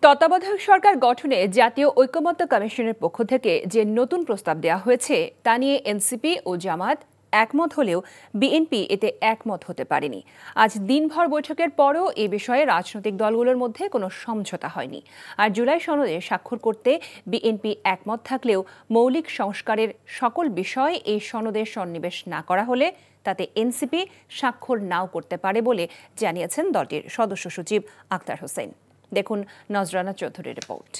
তত্ত্বাবধায়ক সরকার গঠনে জাতীয় ঐকমত্য কমিশনের পক্ষ থেকে যে নতুন প্রস্তাব দেওয়া হয়েছে তা নিয়ে এনসিপি ও জামায়াত একমত হলেও বিএনপি এতে একমত হতে পারেনি। আজ দিনভর বৈঠকের পরও এ বিষয়ে রাজনৈতিক দলগুলোর মধ্যে কোনো সমঝোতা হয়নি। আর জুলাই সনদে স্বাক্ষর করতে বিএনপি একমত থাকলেও মৌলিক সংস্কারের সকল বিষয় এই সনদে সন্নিবেশ না করা হলে তাতে এনসিপি স্বাক্ষর নাও করতে পারে বলে জানিয়েছেন দলটির সদস্য সচিব আক্তার হোসেন। দেখুন নজরানা চৌধুরীর রিপোর্ট।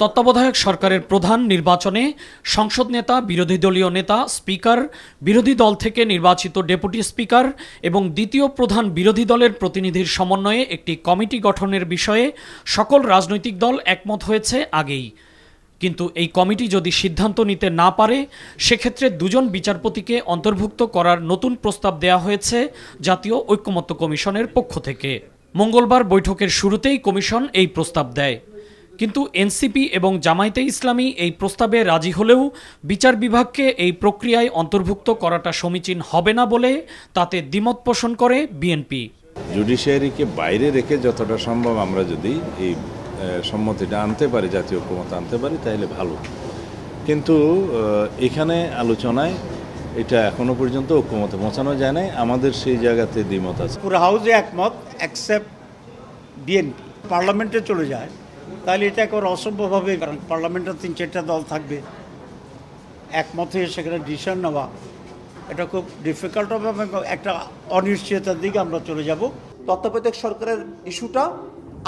তত্ত্বাবধায়ক সরকারের প্রধান নির্বাচনে সংসদ নেতা, বিরোধী দলীয় নেতা, স্পিকার, বিরোধী দল থেকে নির্বাচিত ডেপুটি স্পিকার এবং দ্বিতীয় প্রধান বিরোধী দলের প্রতিনিধির সমন্বয়ে একটি কমিটি গঠনের বিষয়ে সকল রাজনৈতিক দল একমত হয়েছে আগেই। কিন্তু এই কমিটি যদি সিদ্ধান্ত নিতে না পারে সেক্ষেত্রে দুজন বিচারপতিকে অন্তর্ভুক্ত করার নতুন প্রস্তাব দেওয়া হয়েছে জাতীয় ঐকমত্য কমিশনের পক্ষ থেকে। মঙ্গলবার বৈঠকের শুরুতেই কমিশন এই প্রস্তাব দেয়, কিন্তু এনসিপি এবং জামায়াতে ইসলামী এই প্রস্তাবে রাজি হলেও বিচার বিভাগকে এই প্রক্রিয়ায় অন্তর্ভুক্ত করাটা সমীচীন হবে না বলে তাতে দ্বিমত পোষণ করে বিএনপি। জুডিশিয়ারিকে বাইরে রেখে যতটা সম্ভব আমরা যদি এই সম্মতিটা আনতে পারি, জাতীয় ঐকমত্য আনতে পারি, তাহলে ভালো। কিন্তু এখানে আলোচনায় এটা এখনো পর্যন্ত ঐকমত্যে পৌঁছানো যায় নাই। আমাদের সেই জায়গাতে দ্বিমত আছে। পুরো হাউসে একমত এক্সেপ্ট বিএনপি। পার্লামেন্টে চলে যায় তাহলে এটা একেবারে অসম্ভব হবে, কারণ পার্লামেন্টে ৩-৪টা দল থাকবে। একমত হয়ে সেখানে ডিসিশন নেওয়া এটা খুব ডিফিকাল্ট হবে এবং একটা অনিশ্চয়তার দিকে আমরা চলে যাব। তত্ত্বাবধায়ক সরকারের ইস্যুটা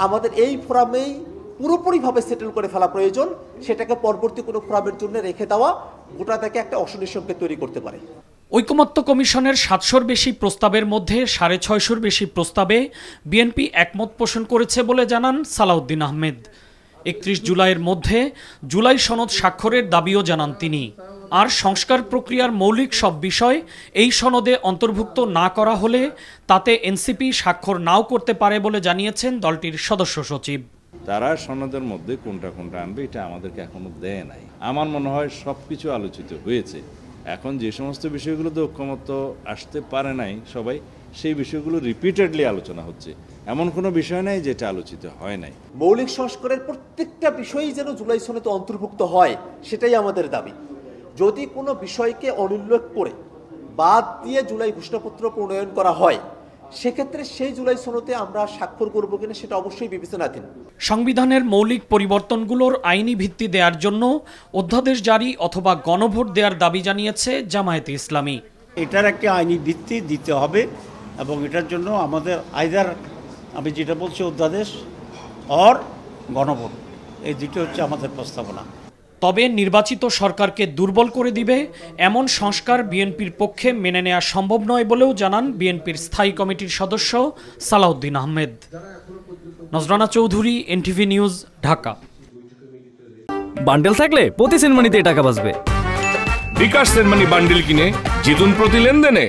আমাদের এই ফোরামেই পুরোপুরিভাবে সেটেল করে ফেলা প্রয়োজন। সেটাকে পরবর্তী কোনো ফোরামের জন্য রেখে দেওয়া গোটা থেকে একটা অসুনিশ্চয়তা তৈরি করতে পারে। ঐকমত্য কমিশনের ৭০০-র বেশি প্রস্তাবের মধ্যে ৬৫০-র বেশি প্রস্তাবে বিএনপি একমত পোষণ করেছে বলে জানান সালাউদ্দিন আহমেদ। ৩১ জুলাইয়ের মধ্যে জুলাই সনদ স্বাক্ষরের দাবিও জানান তিনি। আর সংস্কার প্রক্রিয়ার মৌলিক সব বিষয় এই সনদে অন্তর্ভুক্ত না করা হলে তাতে এনসিপি স্বাক্ষর নাও করতে পারে বলে জানিয়েছেন দলটির সদস্য সচিব। তারা সনদের মধ্যে কোনটা কোনটা আনবে এটা আমাদেরকে এখনো দেয় নাই। আমার মনে হয় সব কিছু আলোচিত হয়েছে। এখন যে সমস্ত বিষয়গুলোতে ঐকমত্য আসতে পারে নাই সবাই, সেই বিষয়গুলো রিপিটেডলি আলোচনা হচ্ছে। এমন কোনো বিষয় নাই যেটা আলোচিত হয় নাই। মৌলিক সংস্কারের প্রত্যেকটা বিষয়ই যেন জুলাই সনদে অন্তর্ভুক্ত হয়, সেটাই আমাদের দাবি। যদি কোনো বিষয়কে অনুল্লেখ করে বাদ দিয়ে জুলাই ঘোষণাপত্র প্রণয়ন করা হয়, সেক্ষেত্রে সেই জুলাই সনদে আমরা স্বাক্ষর করব কিনা সেটা অবশ্যই বিবেচনাধীন। সংবিধানের মৌলিক পরিবর্তনগুলোর আইনি ভিত্তি দেওয়ার জন্য অধ্যাদেশ জারি অথবা গণভোট দেওয়ার দাবি জানিয়েছে জামায়াতে ইসলামী। এটার একটি আইনি ভিত্তি দিতে হবে এবং এটার জন্য আমাদের আইদার, আমি যেটা বলছি, অধ্যাদেশ অর গণভোট, এই দুটো হচ্ছে আমাদের প্রস্তাবনা। তবে নির্বাচিত সরকারকে দুর্বল করে দিবে এমন সংস্কার বিএনপির পক্ষে মেনে নেওয়া সম্ভব নয় বলেও জানান বিএনপির স্থায়ী কমিটির সদস্য Salahuddin Ahmed. Nazrana Chowdhury, NTV news, Dhaka. Bundle থাকলে প্রতি সেনমানিতে টাকা বাঁচবে। বিকাশ সেনমানি বান্ডেল কিনে জিতুন প্রতি লেনদেনে।